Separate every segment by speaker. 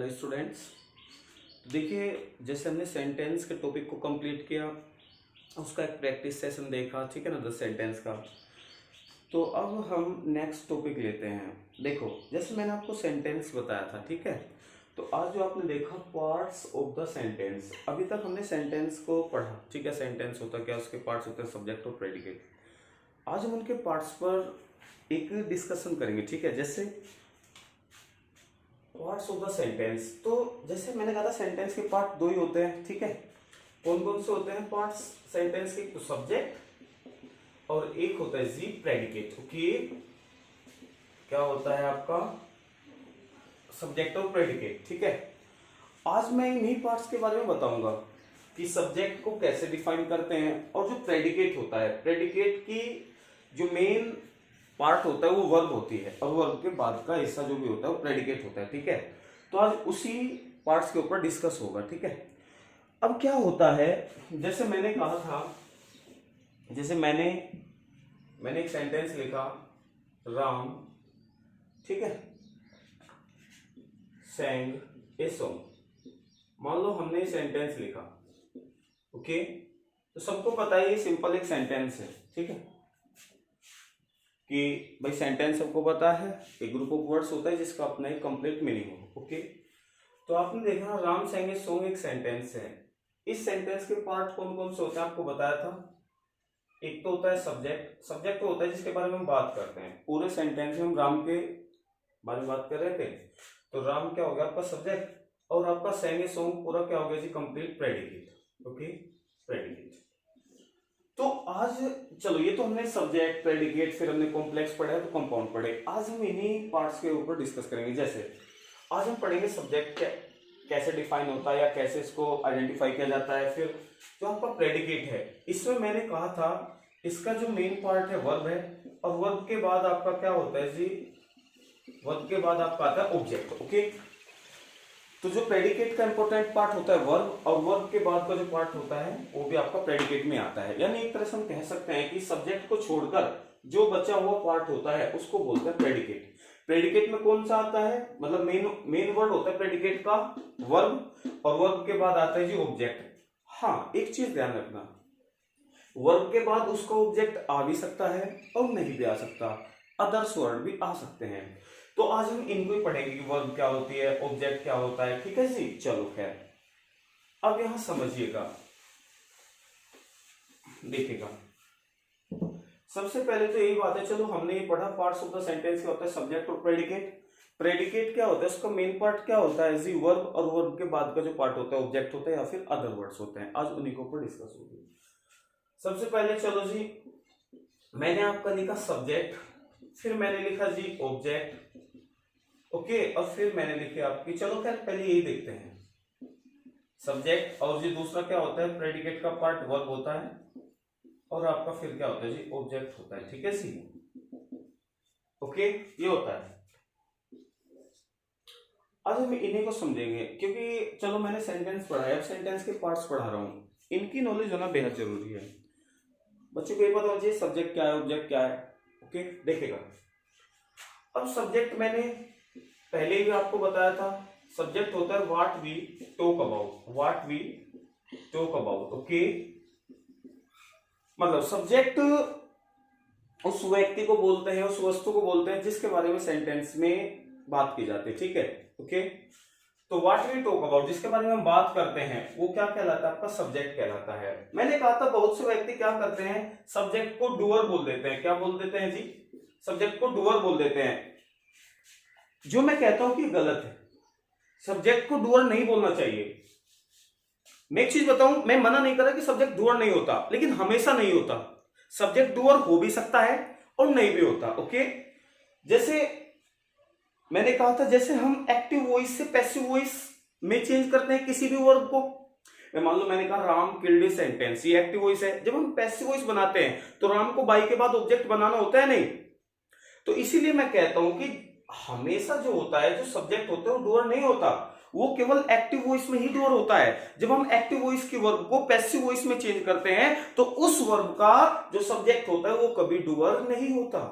Speaker 1: Hello students. देखिए, जैसे हमने सेंटेंस के टॉपिक को कंप्लीट किया, उसका एक प्रैक्टिस सेशन देखा, ठीक है ना, 10 सेंटेंस का। तो अब हम नेक्स्ट टॉपिक लेते हैं। देखो, जैसे मैंने आपको सेंटेंस बताया था, ठीक है। तो आज जो आपने देखा पार्ट्स ऑफ द सेंटेंस, अभी तक हमने सेंटेंस को पढ़ा, ठीक है। सेंटेंस होता क्या, उसके पार्ट्स होते हैं सब्जेक्ट और प्रेडिकेट। आज हम उनके पार्ट्स पर एक डिस्कशन करेंगे, ठीक है। जैसे पार्ट्स ऑफ द सेंटेंस, तो जैसे मैंने कहा था सेंटेंस के पार्ट दो ही होते हैं, ठीक है। कौन कौन से होते हैं पार्ट्स सेंटेंस के? तो सब्जेक्ट और एक होता है जी प्रेडिकेट। ओके, क्या होता है आपका? सब्जेक्ट और प्रेडिकेट, ठीक है। आज मैं इन्हीं पार्ट्स के बारे में बताऊंगा कि सब्जेक्ट को कैसे डिफाइन करते हैं, और जो प्रेडिकेट होता है, प्रेडिकेट की जो मेन पार्ट होता है वो वर्ब होती है, और वर्ब के बाद का हिस्सा जो भी होता है वो प्रेडिकेट होता है, ठीक है। तो आज उसी पार्ट्स के ऊपर डिस्कस होगा, ठीक है। अब क्या होता है, जैसे मैंने कहा था, जैसे मैंने एक सेंटेंस लिखा, राम, ठीक है, सेंग ए सॉन्ग। मान लो हमने सेंटेंस लिखा, ओके। तो सबको पता है ये सिंपल एक सेंटेंस है, ठीक है, कि भाई सेंटेंस सबको पता है, एक ग्रुप ऑफ वर्ड्स होता है जिसका अपना एक कंप्लीट मीनिंग हो, ओके। तो आपने देखा राम सेंग ए सॉन्ग एक सेंटेंस है। इस सेंटेंस के पार्ट कौन कौन से होते हैं आपको बताया था। एक तो होता है सब्जेक्ट, सब्जेक्ट तो होता है जिसके बारे में हम बात करते हैं। पूरे सेंटेंस में हम राम के बारे में बात कर रहे थे, तो राम क्या हो गया आपका सब्जेक्ट, और आपका सेंग ए सॉन्ग पूरा क्या हो गया जी, कंप्लीट प्रेडिकेट, ओके, प्रेडिकेट। तो आज चलो, ये तो हमने सब्जेक्ट, प्रेडिकेट, फिर हमने कॉम्प्लेक्स पढ़ा है, तो कंपाउंड पढ़े। आज हम इन्हीं पार्ट्स के ऊपर डिस्कस करेंगे। जैसे आज हम पढ़ेंगे सब्जेक्ट कैसे डिफाइन होता है या कैसे इसको आइडेंटिफाई किया जाता है। फिर जो आपका प्रेडिकेट है, इसमें मैंने कहा था इसका जो मेन पार्ट है वर्ब है, और वर्ब के बाद आपका क्या होता है जी, वर्ब के बाद आपका आता है ऑब्जेक्ट, ओके। तो जो प्रेडिकेट का इंपॉर्टेंट पार्ट होता है वर्ब, और वर्ब के बाद का जो पार्ट होता है वो भी आपका प्रेडिकेट में आता है। यानी एक तरह से हम कह सकते हैं कि सब्जेक्ट को छोड़कर जो बचा हुआ पार्ट होता है उसको बोलते हैं प्रेडिकेट। प्रेडिकेट में कौन सा आता है, मतलब मेन वर्ड होता है प्रेडिकेट का वर्ब, और वर्ब के बाद आता है जी ऑब्जेक्ट। हाँ, एक चीज ध्यान रखना, वर्ब के बाद उसका ऑब्जेक्ट आ भी सकता है और नहीं भी आ सकता, अदर्स वर्ड भी आ सकते हैं। तो आज हम इनको ही पढ़ेंगे कि वर्ब क्या होती है, ऑब्जेक्ट क्या होता है, ठीक है जी। चलो खैर, अब यहां समझिएगा, देखिएगा। सबसे पहले तो यही बात है, चलो हमने ये पढ़ा पार्ट्स ऑफ द सेंटेंस क्या होता है, सब्जेक्ट और प्रेडिकेट। प्रेडिकेट क्या होता है, उसका मेन पार्ट क्या होता है जी, वर्ब, और वर्ब के बाद का जो पार्ट होता है ऑब्जेक्ट होता है या फिर अदर वर्ड्स होते हैं। आज उन्हीं के ऊपर डिस्कस होगी। सबसे पहले चलो जी, मैंने आपका लिखा सब्जेक्ट, फिर मैंने लिखा जी ऑब्जेक्ट, ओके, और फिर मैंने लिखे आपकी, चलो खैर पहले यही देखते हैं, सब्जेक्ट, और जी दूसरा क्या होता है, प्रेडिकेट का पार्ट वर्ब होता है, और आपका फिर क्या होता है जी, ऑब्जेक्ट होता है, ठीक है सी, ओके, ये होता है। आज हम इन्हीं को समझेंगे, क्योंकि चलो मैंने सेंटेंस पढ़ा है, अब सेंटेंस के पार्ट्स पढ़ा रहा हूं, इनकी नॉलेज होना बेहद जरूरी है। बच्चों को ये पता होना चाहिए सब्जेक्ट क्या है, ऑब्जेक्ट क्या है, ओके। देखिएगा, अब सब्जेक्ट मैंने पहले भी आपको बताया था, सब्जेक्ट होता है what we talk about, what we talk about, okay. मतलब सब्जेक्ट उस व्यक्ति को बोलते हैं, उस वस्तु को बोलते हैं जिसके बारे में सेंटेंस में बात की जाती है, ठीक है, ओके। तो व्हाट वी टॉक अबाउट, जिसके बारे में हम बात करते हैं, वो क्या कहलाता है, आपका सब्जेक्ट कहलाता है। मैंने कहा था बहुत से व्यक्ति क्या करते हैं, सब्जेक्ट को डूअर बोल देते हैं। क्या बोल देते हैं जी, सब्जेक्ट को डूअर बोल देते हैं, जो मैं कहता हूं कि गलत है। सब्जेक्ट को डूअर नहीं बोलना चाहिए। मैं एक चीज बताऊं, मैं मना नहीं कर रहा कि सब्जेक्ट डूअर नहीं होता, लेकिन हमेशा नहीं होता। सब्जेक्ट डूअर हो भी सकता है और नहीं भी होता, ओके। जैसे मैंने कहा था, जैसे हम एक्टिव वॉइस से पैसिव वॉइस में चेंज करते हैं किसी भी वर्ब को। मान लो मैंने कहा राम किल्ड ए सेंटेंस, ये एक्टिव वॉइस है। जब हम पैसिव वॉइस बनाते हैं तो राम को बाई के बाद ऑब्जेक्ट बनाना होता है, नहीं। तो इसीलिए मैं कहता हूं कि हमेशा जो होता है, जो सब्जेक्ट होता है वो डूअर नहीं होता, वो केवल एक्टिव वॉइस में ही डूअर होता है। जब हम एक्टिव वॉइस की वर्ब को पैसिव वॉइस में चेंज करते हैं तो उस वर्ब का जो सब्जेक्ट होता है वो कभी डूअर नहीं होता।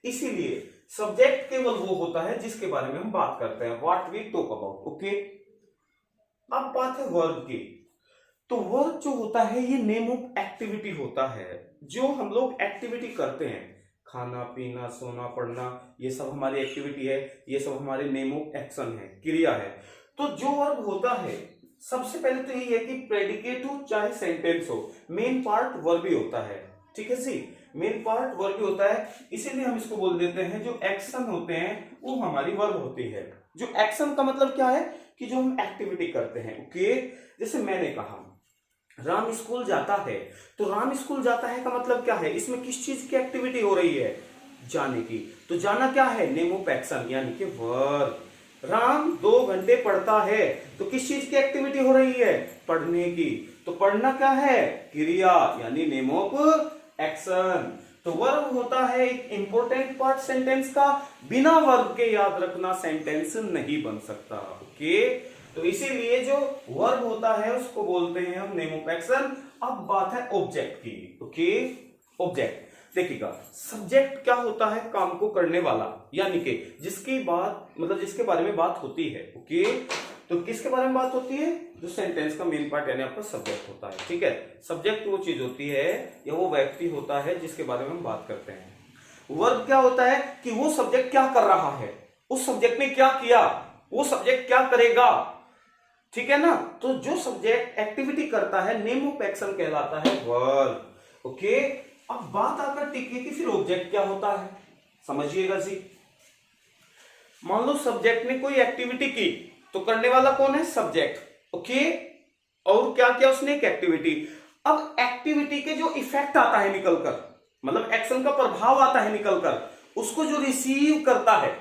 Speaker 1: इसीलिए सब्जेक्ट केवल वो होता है जिसके बारे में हम बात करते हैं, what we talk about, okay. अब बात है वर्ब की। तो वर्ब जो होता है ये नेम ऑफ एक्टिविटी होता है, जो हम लोग एक्टिविटी करते हैं, खाना पीना सोना पढ़ना, ये सब हमारी एक्टिविटी है, ये सब हमारे नेम ऑफ एक्शन है, क्रिया है। तो जो वर्ब होता है सबसे पहले तो यही है कि प्रेडिकेट हो चाहे सेंटेंस हो, मेन पार्ट वर्ब ही होता है, ठीक है जी, मेन पार्ट वर्ब ही होता है। इसीलिए हम इसको बोल देते हैं जो एक्शन होते हैं वो हमारी वर्ब होती है। जो एक्शन का मतलब क्या है कि जो हम एक्टिविटी करते हैं, ओके। जैसे मैंने कहा राम स्कूल जाता है, तो राम स्कूल जाता है का मतलब क्या है, इसमें किस चीज की एक्टिविटी हो रही है, जाने की। तो जाना क्या है, नेम ऑफ एक्शन यानी कि वर्ब। राम 2 घंटे पढ़ता है, तो किस चीज की एक्टिविटी हो रही है, पढ़ने की। तो पढ़ना क्या है, क्रिया यानी नेम ऑफ एक्शन। तो वर्ब होता है एक इंपॉर्टेंट पार्ट सेंटेंस का, बिना वर्ब के याद रखना सेंटेंस नहीं बन सकता, ओके। तो इसीलिए जो वर्ब होता है उसको बोलते हैं हम नेम ऑफ एक्शन। अब बात है ऑब्जेक्ट की, ओके। ऑब्जेक्ट देखिएगा, सब्जेक्ट क्या होता है, काम को करने वाला, यानी कि जिसकी बात मतलब जिसके बारे में बात होती है, ओके। तो किसके बारे में बात होती है, जो सेंटेंस का मेन पार्ट यानी आपका सब्जेक्ट होता है, ठीक है। सब्जेक्ट वो चीज होती है या वो व्यक्ति होता है जिसके बारे में हम बात करते हैं। वर्ब क्या होता है कि वो सब्जेक्ट क्या कर रहा है, उस सब्जेक्ट ने क्या किया, वो सब्जेक्ट क्या करेगा, ठीक है ना। तो जो सब्जेक्ट एक्टिविटी करता है नेम ऑफ एक्शन कहलाता है वर्ब, ओके। अब बात आकर टिकी कि फिर ऑब्जेक्ट क्या होता है, समझिएगा जी। मान लो सब्जेक्ट ने कोई एक्टिविटी की, तो करने वाला कौन है, सब्जेक्ट, ओके। और क्या किया उसने, एक एक्टिविटी। अब एक्टिविटी के जो इफेक्ट आता है निकलकर, मतलब एक्शन का प्रभाव आता है निकलकर, उसको जो रिसीव करता है,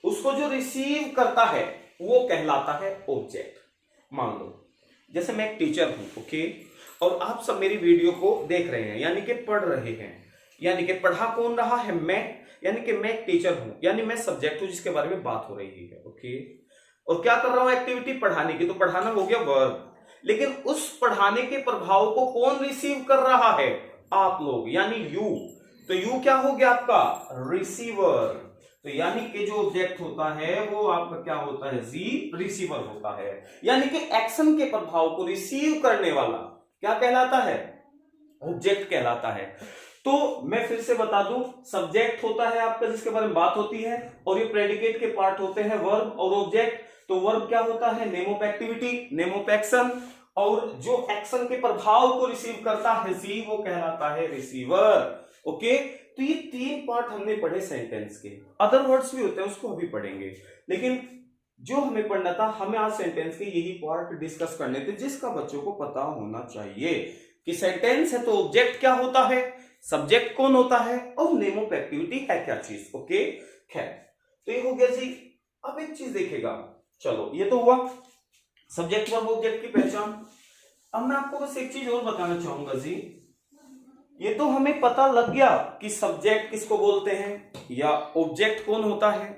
Speaker 1: उसको जो रिसीव करता है वो कहलाता है ऑब्जेक्ट। मान लो जैसे मैं एक टीचर हूं, ओके, और आप सब मेरी वीडियो को देख रहे हैं यानी कि पढ़ रहे हैं, यानी कि पढ़ा कौन रहा है, मैं, यानी कि मैं एक टीचर हूं, यानी मैं सब्जेक्ट हूं जिसके बारे में बात हो रही है, ओके। और क्या कर रहा हूं, एक्टिविटी पढ़ाने की, तो पढ़ाना हो गया वर्ब। लेकिन उस पढ़ाने के प्रभाव को कौन रिसीव कर रहा है, आप लोग, यानी यू। तो यू क्या हो गया आपका, रिसीवर। तो यानी कि जो ऑब्जेक्ट होता है वो आपका क्या होता है जी, रिसीवर होता है। यानी कि एक्शन के प्रभाव को रिसीव करने वाला क्या कहलाता है, ऑब्जेक्ट कहलाता है। तो मैं फिर से बता दूं, सब्जेक्ट होता है आपका जिसके बारे में बात होती है, और ये प्रेडिकेट के पार्ट होते हैं वर्ब और ऑब्जेक्ट। तो वर्ब क्या होता है, name of activity, name of action, और जो एक्शन के प्रभाव को रिसीव करता है जी, वो कहलाता है रिसीवर, ओके। तो ये 3 पार्ट हमने पढ़े सेंटेंस के, अदर वर्ड्स भी होते हैं उसको अभी पढ़ेंगे, लेकिन जो हमें पढ़ना था, हमें आज सेंटेंस के यही पार्ट डिस्कस करने थे, जिसका बच्चों को पता होना चाहिए कि सेंटेंस है तो ऑब्जेक्ट क्या होता है, सब्जेक्ट कौन होता है, और नेम ऑफ एक्टिविटी है क्या चीज, ओके। खैर, तो ये हो गया जी। अब एक चीज देखेगा, चलो ये तो हुआ सब्जेक्ट वर्ब ऑब्जेक्ट की पहचान। अब मैं आपको बस एक चीज और बताना चाहूंगा जी। ये तो हमें पता लग गया कि सब्जेक्ट किसको बोलते हैं या ऑब्जेक्ट कौन होता है,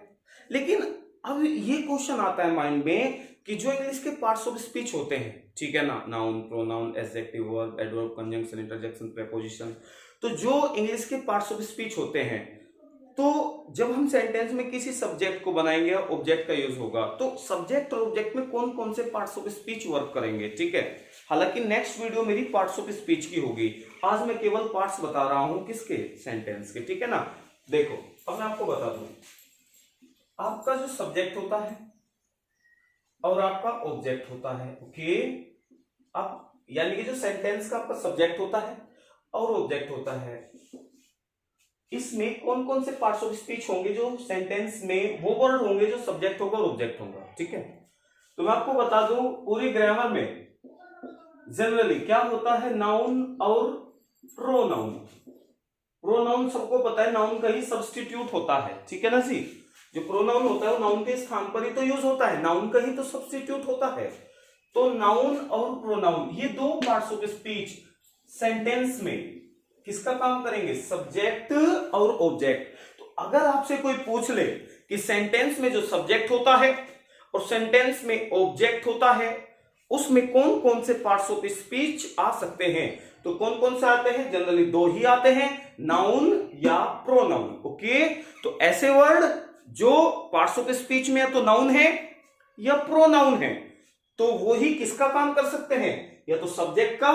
Speaker 1: लेकिन अब ये क्वेश्चन आता है माइंड में कि जो इंग्लिश के पार्ट्स ऑफ स्पीच होते हैं, ठीक है ना, noun, pronoun, adjective, verb, adverb, conjunction, interjection, preposition. तो जो इंग्लिश के पार्ट्स ऑफ स्पीच होते हैं, तो जब हम सेंटेंस में किसी सब्जेक्ट को बनाएंगे ऑब्जेक्ट का यूज होगा, तो सब्जेक्ट और ऑब्जेक्ट में कौन कौन से पार्ट्स ऑफ स्पीच वर्क करेंगे, ठीक है। हालांकि नेक्स्ट वीडियो मेरी पार्ट्स ऑफ स्पीच की होगी, आज मैं केवल पार्ट्स बता रहा हूं किसके, सेंटेंस के, ठीक है ना। देखो अब मैं आपको बता दूं, आपका जो सब्जेक्ट होता है और आपका ऑब्जेक्ट होता है, ओके। अब यानी कि जो सेंटेंस का आपका सब्जेक्ट होता है और ऑब्जेक्ट होता है, इसमें कौन कौन से पार्ट्स ऑफ स्पीच होंगे जो सेंटेंस में, वो वर्ड होंगे जो सब्जेक्ट होगा और ऑब्जेक्ट होगा, ठीक है। तो मैं आपको बता दूं, पूरी ग्रामर में जनरली क्या होता है, नाउन और प्रोनाउन। प्रोनाउन सबको पता है, नाउन का ही सब्स्टिट्यूट होता है, ठीक है ना जी। जो प्रोनाउन होता है वो नाउन के स्थान पर ही तो यूज होता है, नाउन का ही तो सब्स्टिट्यूट होता है। तो नाउन और प्रोनाउन ये 2 पार्ट्स ऑफ स्पीच सेंटेंस में किसका काम करेंगे, सब्जेक्ट और ऑब्जेक्ट। तो अगर आपसे कोई पूछ ले कि सेंटेंस में जो सब्जेक्ट होता है और सेंटेंस में ऑब्जेक्ट होता है, उसमें कौन कौन से पार्ट्स ऑफ स्पीच आ सकते हैं, तो कौन कौन से आते हैं? जनरली दो ही आते हैं, नाउन या प्रोनाउन। ओके, तो ऐसे वर्ड जो पार्ट्स ऑफ स्पीच में है तो नाउन है या प्रोनाउन है, तो वो ही किसका काम कर सकते हैं? या तो सब्जेक्ट का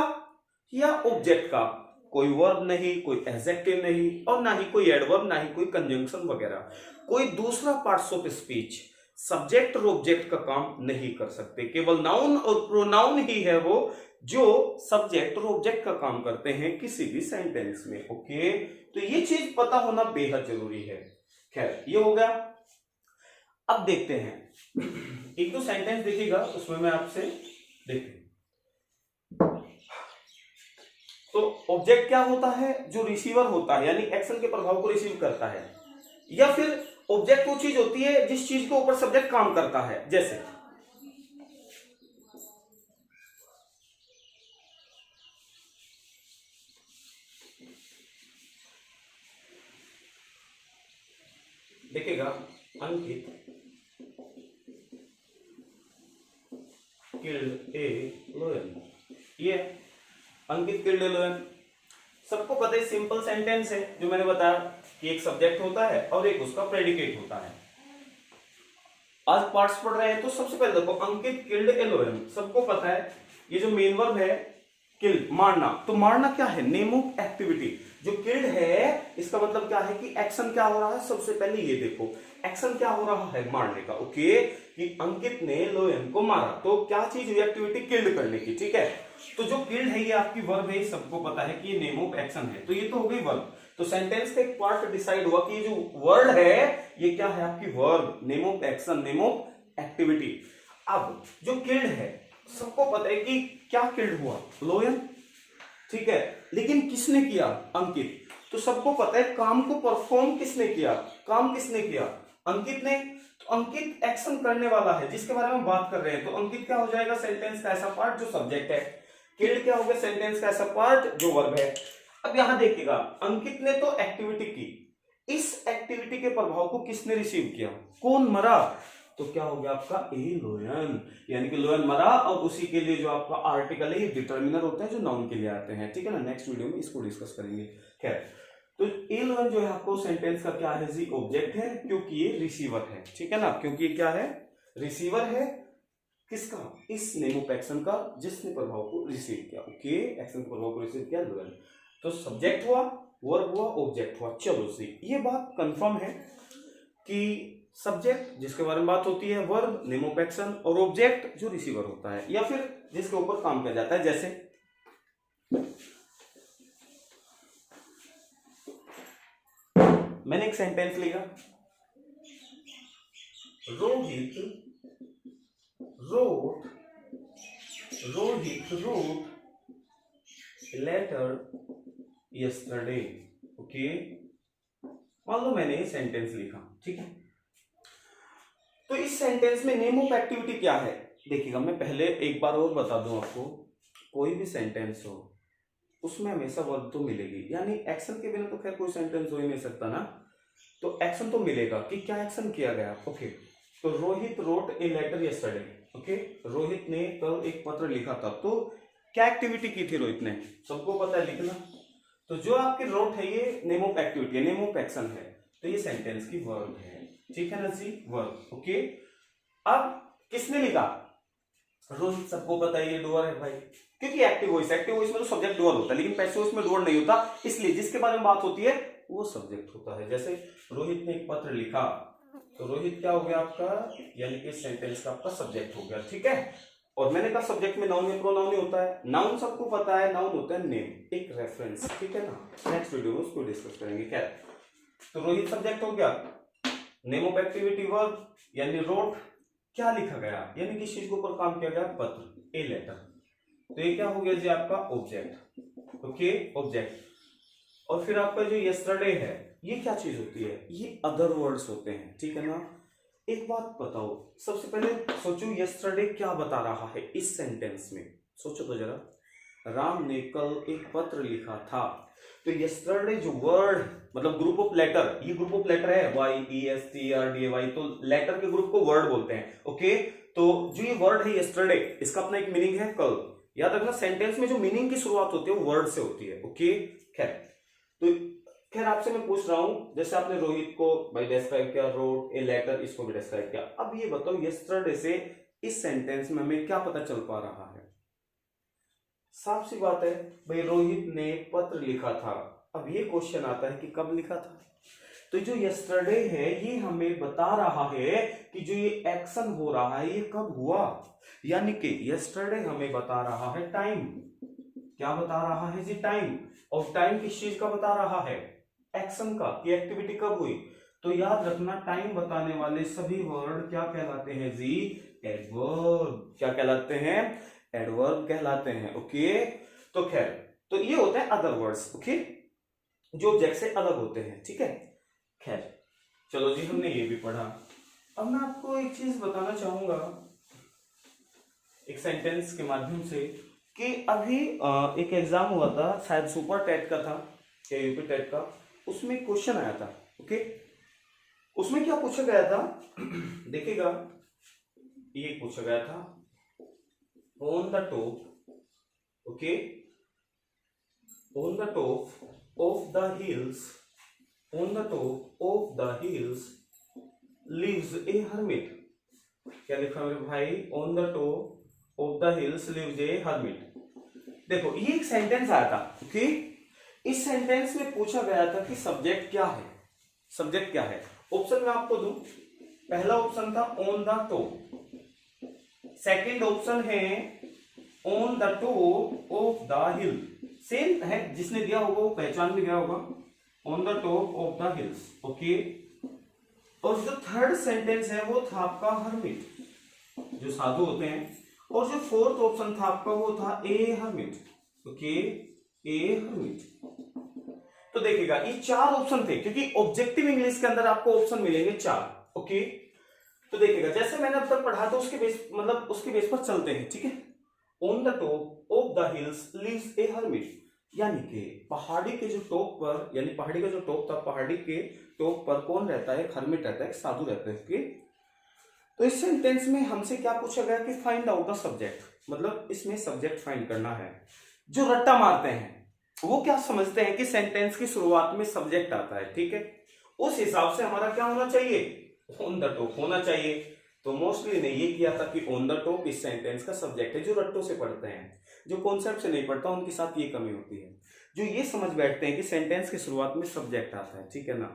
Speaker 1: या ऑब्जेक्ट का। कोई वर्ब नहीं, कोई एडजेक्टिव नहीं, और ना ही कोई एडवर्ब, ना ही कोई कंजंक्शन वगैरह। कोई दूसरा पार्ट्स ऑफ स्पीच सब्जेक्ट और ऑब्जेक्ट का काम नहीं कर सकते। केवल नाउन और प्रोनाउन ही है वो जो सब्जेक्ट और ऑब्जेक्ट का काम करते हैं किसी भी सेंटेंस में। ओके, तो ये चीज पता होना बेहद जरूरी है। खैर, ये हो गया। अब देखते हैं एक दो सेंटेंस देखिएगा, उसमें मैं आपसे देखते हैं। तो ऑब्जेक्ट क्या होता है? जो रिसीवर होता है, यानी एक्शन के प्रभाव को रिसीव करता है। या फिर ऑब्जेक्ट वो चीज होती है जिस चीज के ऊपर सब्जेक्ट काम करता है। जैसे देखिएगा, अंकित किल्ड ए लायन। ये अंकित किल्ड ए लायन, सबको पता है, सिंपल सेंटेंस है। जो मैंने बताया कि एक सब्जेक्ट होता है और एक उसका प्रेडिकेट होता है। आज पार्ट्स पढ़ रहे हैं तो सबसे पहले देखो, अंकित किल्ड ए लायन, सबको पता है ये जो मेन वर्ब है किल, मारना। तो मारना क्या है? Name of activity. जो किल्ड है इसका मतलब क्या है कि एक्शन क्या हो रहा है? सबसे पहले ये देखो, एक्शन क्या हो रहा है? मारने का। ओके, कि अंकित ने लोयन को मारा, तो क्या चीज हुई? एक्टिविटी किल्ड करने की। ठीक है, तो जो किल्ड है ये आपकी वर्ब है, सबको पता है कि ये नेम ऑफ एक्शन है। तो ये तो हो गई वर्ब। तो सेंटेंस का एक पार्ट डिसाइड हुआ कि ये जो वर्ड है ये क्या है? आपकी verb, name of action, name of activity. अब जो किल्ड है, सबको पता है कि क्या किल्ड हुआ? लोयन। ठीक है, लेकिन किसने किया? अंकित। तो सबको पता है काम को परफॉर्म किसने किया? काम किसने किया? अंकित ने। तो अंकित एक्शन करने वाला है जिसके बारे में बात कर रहे हैं। तो अंकित क्या हो जाएगा? सेंटेंस का ऐसा पार्ट जो सब्जेक्ट है। किल्ड क्या हो गया? सेंटेंस का ऐसा पार्ट जो वर्ब है। अब यहां देखिएगा, अंकित ने तो एक्टिविटी की, इस एक्टिविटी के प्रभाव को किसने रिसीव किया? कौन मरा? तो क्या हो गया आपका? ए लोयन, यानी कि लोयन मरा। और उसी के लिए जो आपका आर्टिकल है ये डिटर्मिनर होता है जो नाउन के लिए आते हैं। ठीक है ना, नेक्स्ट वीडियो में इसको डिस्कस करेंगे। खैर, तो ए लोयन जो है आपको सेंटेंस का क्या है जी? ऑब्जेक्ट है, क्योंकि ये रिसीवर है। ठीक है ना, क्योंकि ये क्या है? रिसीवर है। किसका? इस नेम ऑफ एक्शन का जिसने प्रभाव को रिसीव किया। ओके, एक्शन के प्रभाव को रिसीव किया लोयन। तो सब्जेक्ट हुआ, वर्ब हुआ, ऑब्जेक्ट हुआ। चलो जी, ये बात कंफर्म है कि सब्जेक्ट जिसके बारे में बात होती है वर्ब, नेम ऑफ एक्शन, और ऑब्जेक्ट जो रिसीवर होता है या फिर जिसके ऊपर काम किया जाता है। जैसे मैंने एक सेंटेंस लिखा, Rohit wrote letter yesterday. Okay, मान लो मैंने ये सेंटेंस लिखा। ठीक है, तो इस सेंटेंस में नेम ऑफ एक्टिविटी क्या है? देखिएगा, मैं पहले एक बार और बता दूं आपको, कोई भी सेंटेंस हो उसमें हमेशा वर्ब तो मिलेगी, यानी एक्शन के बिना तो खैर कोई सेंटेंस हो ही नहीं सकता ना। तो एक्शन तो मिलेगा कि क्या एक्शन किया गया। ओके, तो Rohit wrote a letter yesterday. Okay, Rohit ने कल एक पत्र लिखा था। तो क्या एक्टिविटी की थी रोहित ने? सबको पता है, लिखना। तो जो आपकी रोट है ये नेम ऑफ एक्टिविटी है, नेम ऑफ एक्शन है। तो ये सेंटेंस की वर्ब है। ठीक है ना जी, वर्ब। ओके, अब किसने लिखा? रोहित। सबको पता है ये डूअर है भाई, क्योंकि एक्टिव वॉइस में तो सब्जेक्ट डूअर होता है, लेकिन पैसिव वॉइस में डूअर नहीं होता, इसलिए जिसके बारे में बात होती है वो सब्जेक्ट होता है। जैसे रोहित ने एक पत्र लिखा, तो रोहित क्या हो गया आपका? यानी कि सेंटेंस का आपका सब्जेक्ट हो गया। ठीक है, और मैंने कहा सब्जेक्ट में नाउन या प्रोनाउन ही होता है। नाउन सबको पता है, नाउन होता है नेम, एक रेफरेंस। ठीक है ना, नेक्स्ट वीडियो में उसको डिस्कस करेंगे। क्या, तो रोहित सब्जेक्ट हो गया, नेम ऑफ एक्टिविटी वर्ब, यानी रोट। क्या लिखा गया? यानी किस चीज के ऊपर काम किया गया? पत्र, ए लेटर। तो ये क्या हो गया जी? आपका ऑब्जेक्ट। Okay, object. और फिर आपका जो यस्टरडे है, ये क्या चीज होती है? ये अदर वर्ड्स होते हैं। ठीक है ना, एक बात बताओ, सबसे पहले सोचो यस्टरडे क्या बता रहा है इस सेंटेंस में? सोचो तो जरा। राम ने कल एक पत्र लिखा था। तो यस्टरडे जो वर्ड, मतलब ग्रुप ऑफ लेटर, ये ग्रुप ऑफ लेटर है, YESTRDAY, तो लेटर के ग्रुप को वर्ड बोलते हैं। ओके, तो जो ये वर्ड है यस्टरडे, इसका अपना एक मीनिंग है कल, याद रखना सेंटेंस में जो मीनिंग की शुरुआत होती है वो वर्ड से होती है। ओके, खैर तो खैर आपसे मैं पूछ रहा हूं, जैसे आपने रोहित को भाई डिस्क्राइब किया, रोड ए लेटर, इसको भी डिस्क्राइब किया। अब ये बताओ यस्टरडे से इस सेंटेंस में हमें क्या पता चल पा रहा है? साफ सी बात है भाई, रोहित ने पत्र लिखा था। अब ये क्वेश्चन आता है कि कब लिखा था। तो जो यस्टरडे है ये हमें बता रहा है कि जो ये एक्शन हो रहा है ये कब हुआ, यानी कि यस्टरडे हमें बता रहा है टाइम। क्या बता रहा है जी? टाइम। और टाइम किस चीज का बता रहा है? एक्शन का, कि एक्टिविटी कब हुई। तो याद रखना टाइम बताने वाले सभी वर्ड क्या कहलाते हैं जी? एडवर्ब। क्या कहलाते हैं? एडवर्ब कहलाते हैं। ओके, तो खैर तो ये होते हैं अदर वर्ड्स। ओके, जो ऑब्जेक्ट से अलग होते हैं। ठीक है, खैर चलो जी, हमने ये भी पढ़ा। अब मैं आपको एक चीज बताना चाहूंगा एक सेंटेंस के माध्यम से, कि अभी एक एग्जाम हुआ था, शायद सुपर टेट का था या यूपी टेट का, उसमें क्वेश्चन आया था। ओके, उसमें क्या पूछा गया था देखिएगा, ये पूछा गया था on the top, okay, on the top of the hills, on the top of the hills lives a hermit. क्या लिखा मेरे भाई? On the top of the hills lives a hermit. देखो ये एक सेंटेंस आया था। ओके, इस सेंटेंस में पूछा गया था कि सब्जेक्ट क्या है। सब्जेक्ट क्या है? ऑप्शन मैं आपको दूं। पहला ऑप्शन था on the top, second option है on the top of the hill. Same है, जिसने दिया होगा वो पहचान भी गया होगा, on the top of the hills. Okay, और जो थर्ड सेंटेंस है वो था आपका हर्मिट, जो साधु होते हैं। और जो फोर्थ ऑप्शन था आपका वो था ए हर्मिट। ओके, ए हर्मिट। तो देखिएगा ये चार ऑप्शन थे, क्योंकि ऑब्जेक्टिव इंग्लिश के अंदर आपको ऑप्शन मिलेंगे चार। ओके, तो देखिएगा जैसे मैंने अब तक पढ़ा था उसके बेस, मतलब उसके बेस पर चलते हैं। ठीक है, on the top of the hills lives a hermit, यानी कि पहाड़ी के जो टॉप पर, यानी पहाड़ी का जो टॉप था, पहाड़ी के टॉप पर कौन रहता है? एक हर्मिट रहता है, एक साधु रहता है। ओके, तो इस सेंटेंस में हमसे क्या पूछा गया कि फाइंड आउट द सब्जेक्ट, मतलब इसमें सब्जेक्ट फाइंड करना है। जो रट्टा मारते हैं वो क्या समझते हैं कि सेंटेंस की शुरुआत में सब्जेक्ट आता है। ठीक है, उस हिसाब से हमारा क्या होना चाहिए? ऑन द टॉप होना चाहिए। तो मोस्टली ने ये किया था कि ऑन द टॉप इस सेंटेंस का सब्जेक्ट है। जो रट्टों से पढ़ते हैं, जो कॉन्सेप्ट से नहीं पढ़ता, उनके साथ ये कमी होती है, जो ये समझ बैठते हैं कि सेंटेंस की शुरुआत में सब्जेक्ट आता है। ठीक है ना,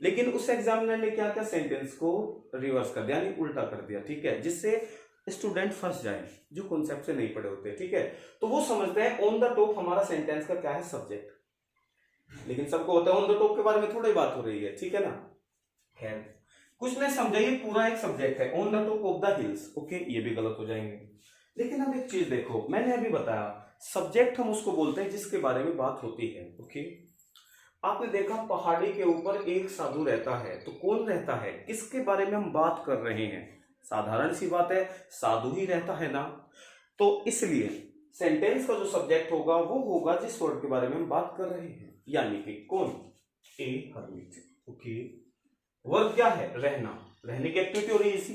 Speaker 1: लेकिन उस एग्जामिनर ने क्या किया? सेंटेंस को रिवर्स कर दिया, यानी उल्टा कर दिया। ठीक है, जिससे स्टूडेंट फंस जाए, जो कॉन्सेप्ट से नहीं पढ़े होते। ठीक है, तो वो समझते हैं ऑन द टॉप हमारा सेंटेंस का क्या है? सब्जेक्ट। लेकिन सबको होता है ऑन द टॉप के बारे में थोड़ी बात हो रही है। ठीक है ना, खैर कुछ ने समझा ये पूरा एक सब्जेक्ट है, on the top of the hills. Okay, ये भी गलत हो जाएंगे। लेकिन अब एक चीज देखो, मैंने अभी बताया सब्जेक्ट हम उसको बोलते हैं जिसके बारे में बात होती है। ओके, आपने देखा पहाड़ी के ऊपर एक साधु रहता है, तो कौन रहता है? किसके बारे में हम बात कर रहे हैं? साधारण सी बात है, साधु ही रहता है ना। तो इसलिए सेंटेंस का जो सब्जेक्ट होगा वो होगा जिस वर्ड के बारे में हम बात कर रहे हैं, यानी कि कौन? ए हर्मिट। ओके, वर्ब क्या है? रहना, रहने की एक्टिविटी हो रही है इसी।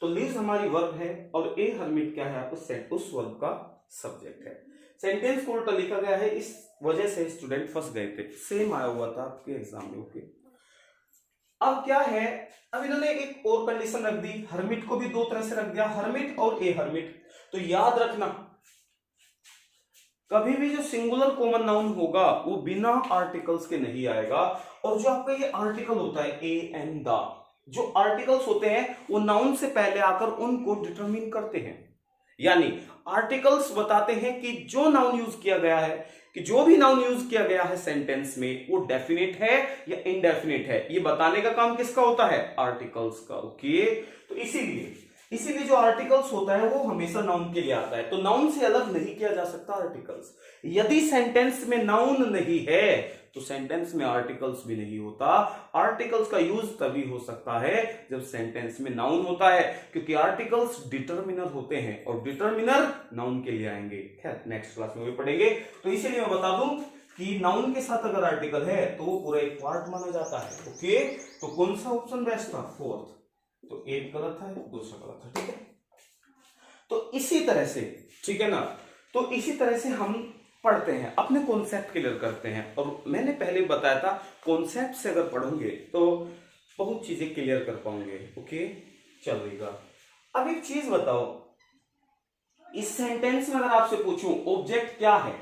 Speaker 1: तो लिव्स हमारी वर्ब है और ए हर्मिट क्या है? उस वर्ब का सब्जेक्ट है। सेंटेंस को उल्टा लिखा गया है, इस वजह से स्टूडेंट फंस गए थे। सेम आया हुआ था आपके एग्जाम में। ओके, अब क्या है, अब इन्होंने एक और कंडीशन रख दी, हर्मिट को भी दो तरह से रख दिया, हर्मिट और ए हर्मिट। तो याद रखना कभी भी जो सिंगुलर कॉमन नाउन होगा वो बिना आर्टिकल्स के नहीं आएगा। और जो आपका ये आर्टिकल होता है ए एंड द, जो आर्टिकल्स होते हैं वो नाउन से पहले आकर उनको डिटरमिन करते हैं। यानी आर्टिकल्स बताते हैं कि जो नाउन यूज किया गया है, कि जो भी नाउन यूज किया गया है सेंटेंस में वो डेफिनेट है या इनडेफिनेट है, ये बताने का काम किसका होता है? आर्टिकल्स का। ओके, तो इसीलिए जो आर्टिकल्स होता है वो हमेशा नाउन के लिए आता है। तो नाउन से अलग नहीं किया जा सकता आर्टिकल्स। यदि सेंटेंस में नाउन नहीं है तो सेंटेंस में आर्टिकल्स भी नहीं होता। आर्टिकल्स का यूज तभी हो सकता है जब सेंटेंस में नाउन होता है, क्योंकि आर्टिकल्स डिटरमिनर होते हैं और डिटरमिनर नाउन के लिए आएंगे। खैर नेक्स्ट क्लास में भी पढ़ेंगे। तो इसीलिए मैं बता दूं कि नाउन के साथ अगर आर्टिकल है तो वो पूरा एक पार्ट माना जाता है। ओके, तो कौन सा ऑप्शन बेस्ट था? फोर्थ। तो एक गलत था, दूसरा गलत था। ठीक है, तो इसी तरह से, ठीक है ना, तो इसी तरह से हम पढ़ते हैं, अपने कॉन्सेप्ट क्लियर करते हैं। और मैंने पहले बताया था कॉन्सेप्ट से अगर पढ़ोगे तो बहुत चीजें क्लियर कर पाओगे। ओके, चलेगा। अब एक चीज बताओ, इस सेंटेंस में अगर आपसे पूछूं ऑब्जेक्ट क्या है,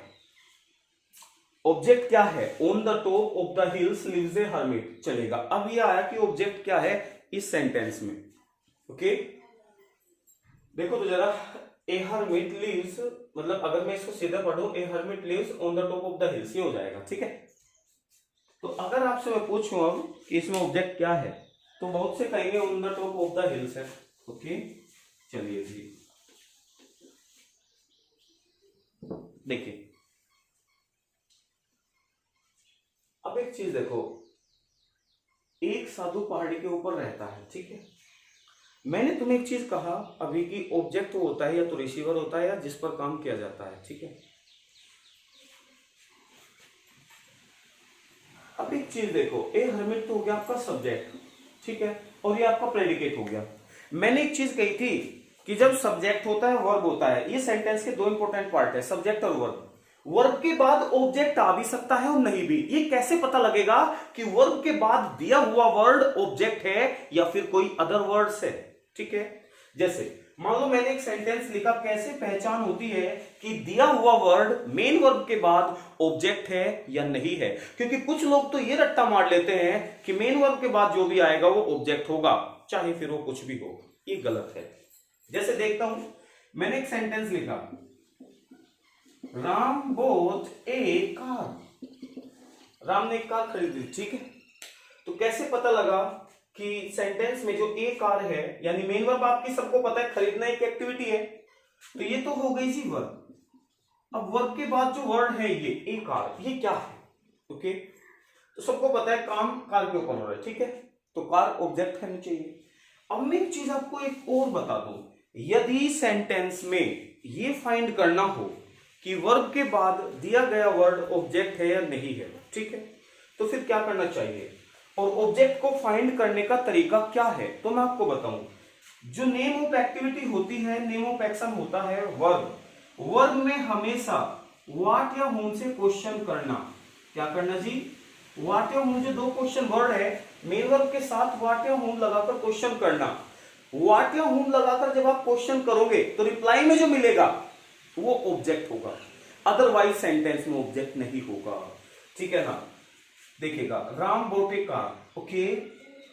Speaker 1: ऑब्जेक्ट क्या है? On the top of the hills lives a hermit, चलेगा। अब ये आया कि ऑब्जेक्ट क्या है इस सेंटेंस में। ओके, देखो तो जरा, ए हर्मिट लिव्स, मतलब अगर मैं इसको सीधा पढ़ूं, a hermit lives on the top of the hills, ये हो जाएगा। ठीक है, तो अगर आपसे मैं पूछूं अब कि इसमें ऑब्जेक्ट क्या है, तो बहुत से कहेंगे on the top of the hills है। ओके, चलिए जी, देखिए अब एक चीज देखो, एक साधु पहाड़ी के ऊपर रहता है। ठीक है, मैंने तुम्हें एक चीज कहा अभी कि ऑब्जेक्ट होता है या तो रिसीवर होता है या जिस पर काम किया जाता है। ठीक है, अब एक चीज देखो, ए हर्मिट तो हो गया आपका सब्जेक्ट, ठीक है, और ये आपका प्रेडिकेट हो गया। मैंने एक चीज कही थी कि जब सब्जेक्ट होता है वर्ब होता है, ये सेंटेंस के दो इंपॉर्टेंट पार्ट है, सब्जेक्ट और वर्ब। वर्ब के बाद ऑब्जेक्ट आ भी सकता है और नहीं भी। ये कैसे पता लगेगा कि वर्ब के बाद दिया हुआ वर्ड ऑब्जेक्ट है या फिर कोई अदर वर्ड्स है? ठीक है, जैसे मान लो मैंने एक सेंटेंस लिखा, कैसे पहचान होती है कि दिया हुआ वर्ड मेन वर्ब के बाद ऑब्जेक्ट है या नहीं है? क्योंकि कुछ लोग तो ये रट्टा मार लेते हैं कि मेन वर्ब के बाद जो भी आएगा वो ऑब्जेक्ट होगा, चाहे फिर वो कुछ भी हो। ये गलत है। जैसे देखता हूं, मैंने एक सेंटेंस लिखा, राम बोट ए कार, राम ने एक कार खरीदी। ठीक है, तो कैसे पता लगा कि सेंटेंस में जो ए कार है, यानी मेन वर्ब आपकी सबको पता है, खरीदना एक एक्टिविटी है, तो ये तो हो गई जी वर्ब। अब वर्ब के बाद जो वर्ड है ये ए कार, ये क्या है? ओके, तो सबको पता है काम कार के ऊपर हो रहा है। ठीक है, तो कार ऑब्जेक्ट होनी चाहिए। अब मैं एक चीज आपको एक और बता दूं, यदि सेंटेंस में ये फाइंड करना हो कि वर्ब के बाद दिया गया वर्ड ऑब्जेक्ट है या नहीं है, ठीक है, तो फिर क्या करना चाहिए? और ऑब्जेक्ट को फाइंड करने का तरीका क्या है, तो मैं आपको बताऊं। जो नेम ऑफ एक्टिविटी होती है, नेम ऑफ एक्शन होता है वर्ब। वर्ब में हमेशा व्हाट या होम से क्वेश्चन करना। क्या करना जी? व्हाट या होम, जो दो क्वेश्चन वर्ड है, मेन वर्ब के साथ व्हाट या होम लगाकर क्वेश्चन करना। व्हाट या होम लगाकर जब आप क्वेश्चन करोगे तो रिप्लाई में जो मिलेगा वो ऑब्जेक्ट होगा, अदरवाइज सेंटेंस में ऑब्जेक्ट नहीं होगा। ठीक है ना, देखिएगा, राम बोट ए कार। ओके,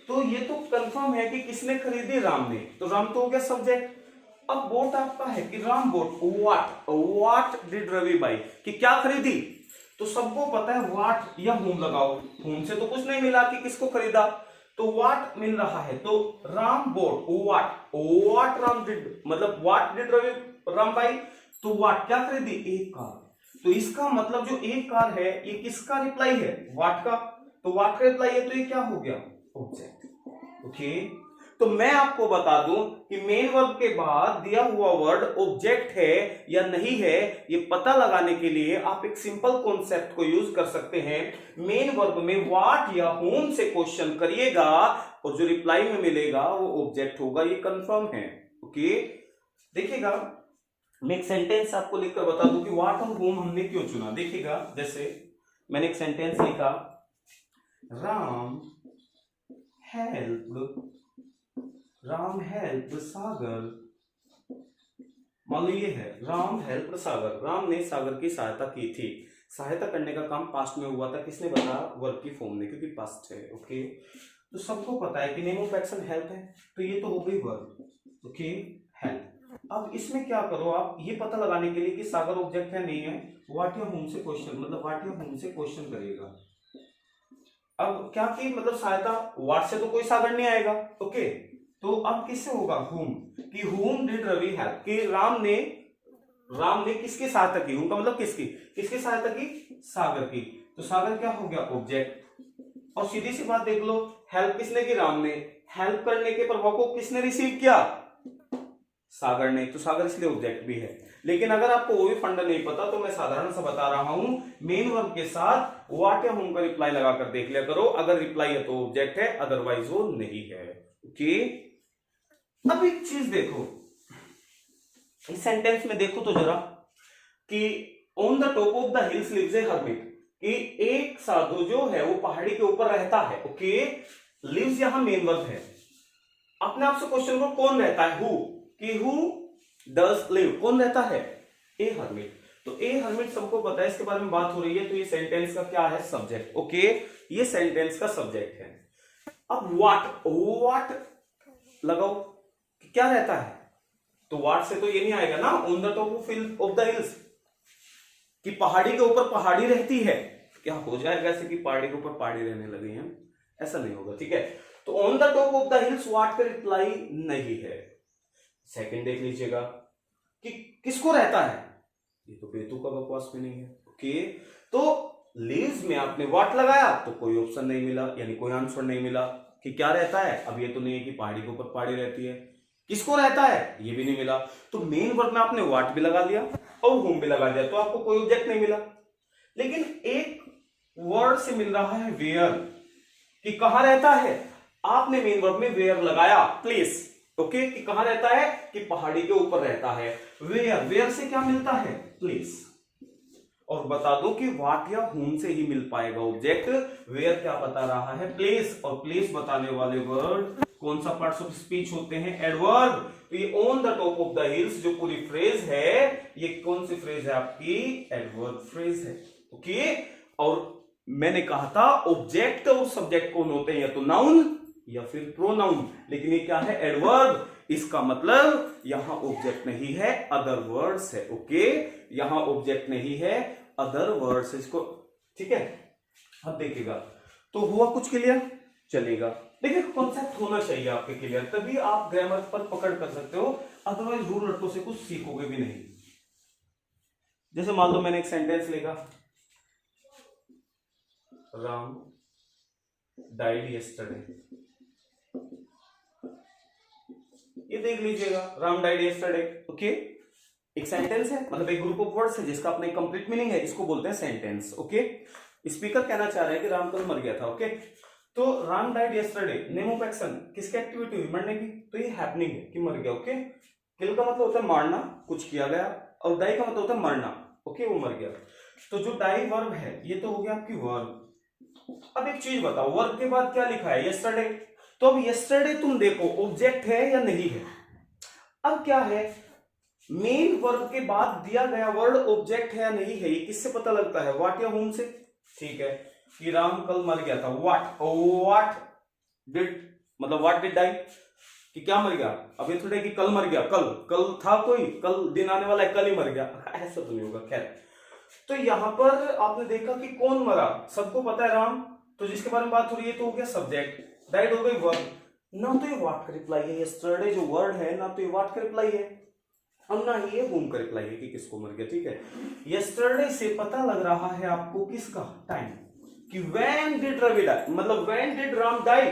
Speaker 1: तो ये तो कंफर्म है कि किसने खरीदी? राम ने, तो राम तो हो गया सब्जेक्ट। अब बोट आपका है कि Ram bought what did Ravi buy, कि क्या खरीदी? तो सबको पता है व्हाट या होम लगाओ, होम से तो कुछ नहीं मिला कि किसको खरीदा, तो व्हाट मिल रहा है। तो Ram bought what Ram did, मतलब what did Ravi Ram buy, तो व्हाट क्या खरीदी? एक कार। तो इसका मतलब जो एक कार है ये किसका रिप्लाई है? व्हाट का। तो व्हाट का रिप्लाई है, तो ये क्या हो गया? ऑब्जेक्ट। ओके, तो मैं आपको बता दूं कि मेन वर्ब के बाद दिया हुआ वर्ड ऑब्जेक्ट है या नहीं है, ये पता लगाने के लिए आप एक सिंपल कॉन्सेप्ट को यूज कर सकते हैं। मेन वर्ब में व्हाट या होम से क्वेश्चन करिएगा और जो रिप्लाई में मिलेगा वो ऑब्जेक्ट होगा, ये कंफर्म है। ओके, देखिएगा, मैं एक सेंटेंस आपको लिखकर बता दूं कि व्हाट और होम हमने क्यों चुना। देखिएगा, जैसे मैंने एक सेंटेंस लिखा, राम हेल्प सागर। मान लो ये है, राम हेल्प सागर, राम ने सागर की सहायता की थी। सहायता करने का काम पास्ट में हुआ था, किसने बताया? वर्ब की फॉर्म ने, क्योंकि पास्ट है। ओके, तो सबको पता है कि नेम ऑफ एक्शन हेल्प है, तो ये तो हो गई वर्ब। Okay, help. अब इसमें क्या करो आप, ये पता लगाने के लिए कि सागर ऑब्जेक्ट है नहीं है, व्हाट या होम से क्वेश्चन, मतलब व्हाट या होम से क्वेश्चन करिएगा। अब क्या की मतलब सहायता, व्हाट से तो कोई सागर नहीं आएगा। ओके, तो अब किससे होगा? होम, कि होम डिड रवि हेल्प, कि राम ने किसकी सहायता की? होम का मतलब किसकी सहायता की? सागर की। तो सागर क्या हो गया? ऑब्जेक्ट। और सीधी सी बात देख लो, हेल्प किसने की? राम ने। हेल्प करने के प्रभाव को किसने रिसीव किया? सागर ने, तो सागर इसलिए ऑब्जेक्ट भी है। लेकिन अगर आपको वो भी फंडा नहीं पता तो मैं साधारण सा बता रहा हूं, मेन वर्ब के साथ व्हाट या होम का रिप्लाई लगाकर देख लिया करो, अगर रिप्लाई है तो ऑब्जेक्ट है, अदरवाइज वो नहीं है। ओके, अब एक चीज देखो, इस सेंटेंस में देखो तो जरा, कि on the top of the hills lives a hermit, कि एक साधु जो है वो पहाड़ी के ऊपर रहता है। ओके, लिव्स यहां मेन वर्ब है। अपने आप से क्वेश्चन को, कौन रहता है, हु, कि हु डज लिव, कौन रहता है, ए हर्मिट। तो ए हर्मिट सबको पता है, इसके बारे में बात हो रही है, तो ये सेंटेंस का क्या है, सब्जेक्ट। ओके, ये सेंटेंस का सब्जेक्ट है। अब व्हाट लगाओ, क्या रहता है, तो व्हाट से तो ये नहीं आएगा ना, on the top of the hills, कि पहाड़ी के ऊपर पहाड़ी रहती है। क्या हो जाएगा ऐसे कि पहाड़ी के ऊपर पहाड़ी रहने लगी है, ऐसा नहीं होगा, ठीक है। तो on the top of the hills what का रिप्लाई नहीं है। सेकंड देख लीजिएगा कि किसको रहता है, ये तो बेतु का बकवास में नहीं है। ओके, तो लीव्स में आपने व्हाट लगाया तो कोई ऑप्शन नहीं मिला, यानी कोई आंसर नहीं मिला कि क्या रहता है। अब ये तो नहीं है कि पहाड़ी के ऊपर पहाड़ी रहती है, किसको रहता है ये भी नहीं मिला। तो मेन वर्ब में आपने व्हाट भी लगा दिया और हुम भी लगा दिया, तो आपको कोई ऑब्जेक्ट नहीं मिला। लेकिन एक वर्ड से मिल रहा है वेयर, कि कहां रहता है, आपने मेन वर्ब में वेयर लगाया, प्लेस। ओके, कि कहां रहता है, कि पहाड़ी के ऊपर रहता है। वेयर से क्या मिलता है, प्लेस। और बता दो कि व्हाट या हुम से ही मिल पाएगा ऑब्जेक्ट। वेयर क्या बता रहा है, प्लेस, और प्लेस बताने वाले वर्ड कौन सा पार्ट्स ऑफ स्पीच होते हैं, एडवर्ब। तो ये on the top of the hills जो पूरी फ्रेज है, ये कौन सी फ्रेज है आपकी, एडवर्ब फ्रेज है। ओके, और मैंने कहा था ऑब्जेक्ट और सब्जेक्ट कौन होते हैं, या तो नाउन या फिर प्रोनाउन, लेकिन ये क्या है, एडवर्ब। इसका मतलब यहां ऑब्जेक्ट नहीं है, अदर वर्ड्स है। ओके, यहां ऑब्जेक्ट नहीं है, अदर वर्ड्स है, इसको, ठीक है। अब देखिएगा, तो हुआ कुछ क्लियर, चलेगा। देखिए कॉन्सेप्ट होना चाहिए आपके क्लियर, तभी आप ग्रामर पर पकड़ कर सकते हो, अदरवाइज रूल रट्टों से कुछ सीखोगे भी नहीं। जैसे मान लो मैंने एक सेंटेंस लिखा, राम डाइड यस्टरडे, ये देख लीजिएगा, राम डाइड यस्टरडे। ओके, एक सेंटेंस है, मतलब एक ग्रुप ऑफ वर्ड्स है जिसका अपना कंप्लीट मीनिंग है, इसको बोलते हैं सेंटेंस। ओके, स्पीकर कहना चाह रहा है कि राम कल मर गया था। ओके, तो Ram died yesterday, name of action, किसकी एक्टिविटी हुई, मरने की, तो ये हैपनिंग है कि मर गया। ओके, किल का मतलब होता है मारना, कुछ किया गया, और डाई का मतलब होता है मरना। ओके, वो मर गया। तो जो डाई वर्ब है ये तो हो गया आपकी वर्ब। अब एक चीज बताओ, वर्ब के बाद क्या लिखा है, यस्टरडे। तो अब यस्टरडे तुम देखो ऑब्जेक्ट है या नहीं है। अब क्या है, मेन वर्ब के बाद दिया गया वर्ड ऑब्जेक्ट है या नहीं है, ये किससे पता लगता है, व्हाट या हुम से। ठीक है, कि राम कल मर गया था, व्हाट डिड, मतलब व्हाट डिड डाई, कि क्या मर गया। अब ये थोड़े कि कल मर गया, कल था कोई, कल दिन आने वाला है, कल ही मर गया, ऐसा तो नहीं होगा। खैर, तो यहां पर आपने देखा कि कौन मरा, सबको पता है राम, तो जिसके बारे में बात हो रही है तो हो गया सब्जेक्ट, डाइड हो गई वर्ब। ना तो ये व्हाट का रिप्लाई है, यस्टरडे जो वर्ड है ना तो ये व्हाट का रिप्लाई है, अब ना ही ये हुम का रिप्लाई है कि किसको मर गया। ठीक है, यस्टरडे से पता लग रहा है आपको किसका, टाइम, कि व्हेन डिड रवि डाई, मतलब व्हेन डिड राम डाई,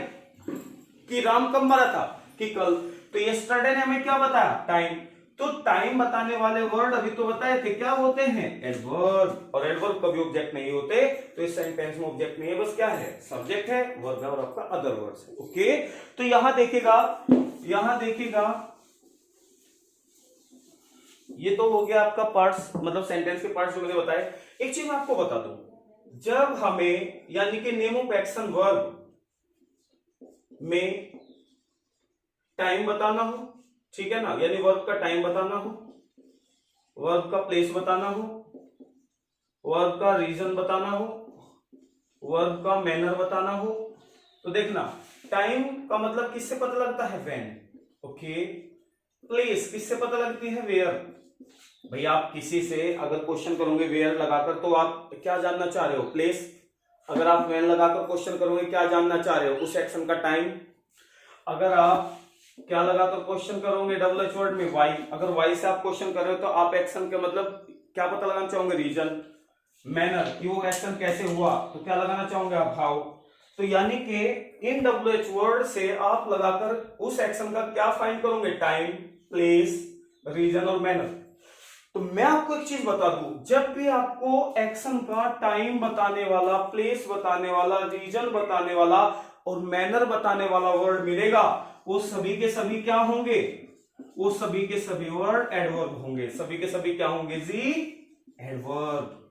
Speaker 1: कि राम कब मरा था, कि कल। तो यस्टरडे ने हमें क्या बताया, टाइम। तो टाइम बताने वाले वर्ड अभी तो बताए थे क्या होते हैं, एडवर्ब, और एडवर्ब कभी ऑब्जेक्ट नहीं होते, तो इस सेंटेंस में ऑब्जेक्ट नहीं है, बस क्या है, सब्जेक्ट है, वर्ब है और आपका अदर वर्ड्स है। ओके, तो यहां देखिएगा, ये तो हो गया आपका पार्ट्स, मतलब सेंटेंस के पार्ट्स जो मैंने बताए। एक चीज मैं आपको बता दूं, जब हमें यानी कि नेम ऑफ एक्शन वर्ब में टाइम बताना हो, ठीक है ना, यानी वर्ब का टाइम बताना हो, वर्ब का प्लेस बताना हो, वर्ब का रीजन बताना हो, वर्ब का मैनर बताना हो, तो देखना टाइम का मतलब किससे पता लगता है, व्हेन। ओके, प्लेस किससे पता लगती है, वेयर। भाई आप किसी से अगर क्वेश्चन करोगे वेयर लगाकर तो आप क्या जानना चाह रहे हो, प्लेस। अगर आप व्हेन लगाकर क्वेश्चन करोगे क्या जानना चाह रहे हो, उस एक्शन का टाइम। अगर आप क्या लगाकर क्वेश्चन करोगे डबल एच वर्ड में, वाई। अगर वाई से आप क्वेश्चन कर रहे हो तो आप एक्शन के मतलब क्या पता लगाना चाहोगे, रीजन। मैनर, कि वो एक्शन कैसे हुआ, तो क्या लगाना चाहोगे आप, हाउ। तो यानी कि इन डब्ल्यू एच वर्ड से आप लगाकर उस एक्शन का क्या फाइंड करोगे, टाइम, प्लेस, रीजन और मैनर। तो मैं आपको एक चीज बता दूं, जब भी आपको एक्शन का टाइम बताने वाला, प्लेस बताने वाला, रीजन बताने वाला और मैनर बताने वाला वर्ड मिलेगा, वो सभी के सभी क्या होंगे, वो सभी के सभी वर्ड एडवर्ब होंगे। सभी के सभी क्या होंगे जी, एडवर्ब,